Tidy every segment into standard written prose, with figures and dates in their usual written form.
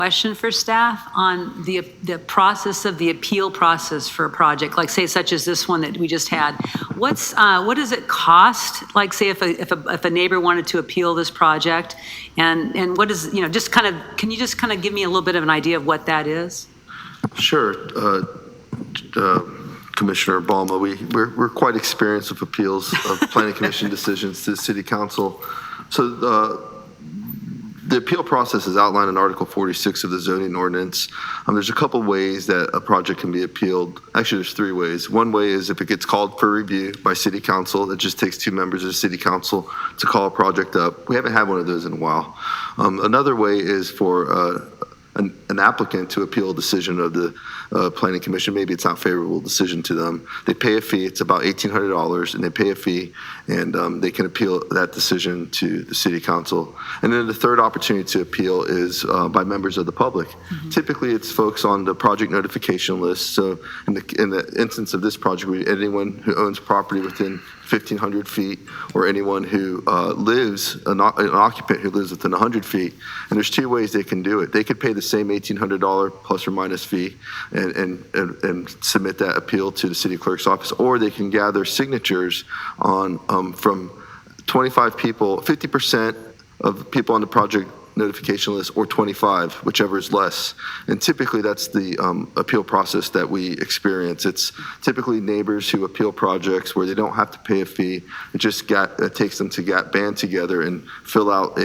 Question for staff on the process of the appeal process for a project, like say such as this one that we just had. What does it cost? Like say if a neighbor wanted to appeal this project, and what is, just kind of, can you just kind of give me a little bit of an idea of what that is? Sure. Commissioner Balma, we're quite experienced with appeals of planning commission decisions to the city council. So the appeal process is outlined in Article 46 of the zoning ordinance. There's a couple ways that a project can be appealed. Actually, there's three ways. One way is if it gets called for review by city council. It just takes 2 members of the city council to call a project up. We haven't had one of those in a while. Another way is for an applicant to appeal a decision of the planning commission. Maybe it's not a favorable decision to them. They pay a fee. It's about $1,800, and they pay a fee, and they can appeal that decision to the city council. And then the third opportunity to appeal is by members of the public. Mm-hmm. Typically, it's folks on the project notification list. So in the instance of this project, anyone who owns property within 1,500 feet, or anyone who lives, an occupant who lives within 100 feet. And there's 2 ways they can do it. They could pay the same $1,800 plus or minus fee and submit that appeal to the city clerk's office, or they can gather signatures on from 25 people, 50% of people on the project notification list, or 25, whichever is less. And typically that's the appeal process that we experience. It's typically neighbors who appeal projects where they don't have to pay a fee. It just takes them to band together and fill out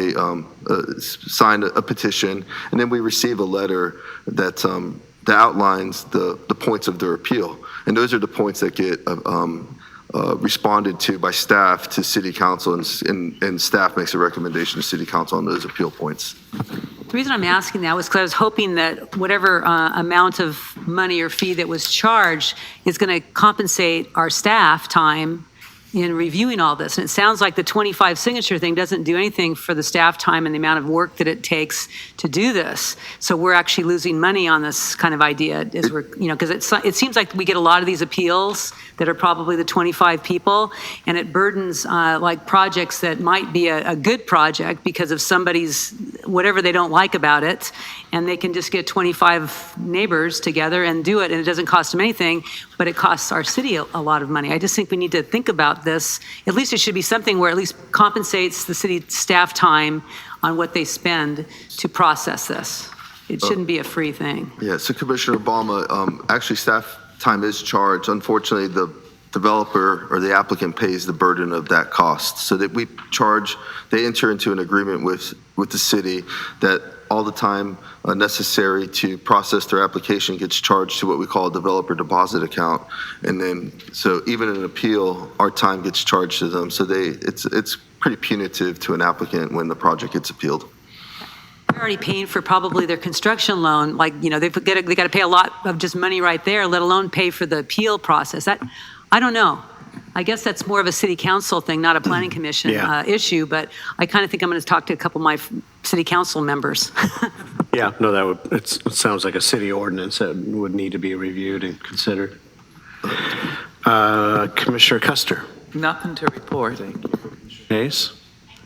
sign a petition, and then we receive a letter that outlines the points of their appeal. And those are the points that get responded to by staff to city council, and staff makes a recommendation to city council on those appeal points. The reason I'm asking that was because I was hoping that whatever amount of money or fee that was charged is going to compensate our staff time in reviewing all this. And it sounds like the 25 signature thing doesn't do anything for the staff time and the amount of work that it takes to do this. So we're actually losing money on this kind of idea, as we're, because it seems like we get a lot of these appeals that are probably the 25 people, and it burdens like projects that might be a good project because of somebody's whatever they don't like about it, and they can just get 25 neighbors together and do it, and it doesn't cost them anything, but it costs our city a lot of money. I just think we need to think about this. At least it should be something where at least compensates the city staff time on what they spend to process this. It shouldn't be a free thing. Yeah, so Commissioner Obama, actually staff time is charged. Unfortunately, the developer or the applicant pays the burden of that cost. So that we charge, they enter into an agreement with the city that all the time necessary to process their application gets charged to what we call a developer deposit account. And then, so even in an appeal, our time gets charged to them. So it's pretty punitive to an applicant when the project gets appealed. They're already paying for probably their construction loan. Like, they got to pay a lot of just money right there, let alone pay for the appeal process. That, I don't know. I guess that's more of a city council thing, not a planning commission issue, but I kind of think I'm going to talk to a couple of my city council members. Yeah, no, it sounds like a city ordinance that would need to be reviewed and considered. Commissioner Custer. Nothing to report. Hayes.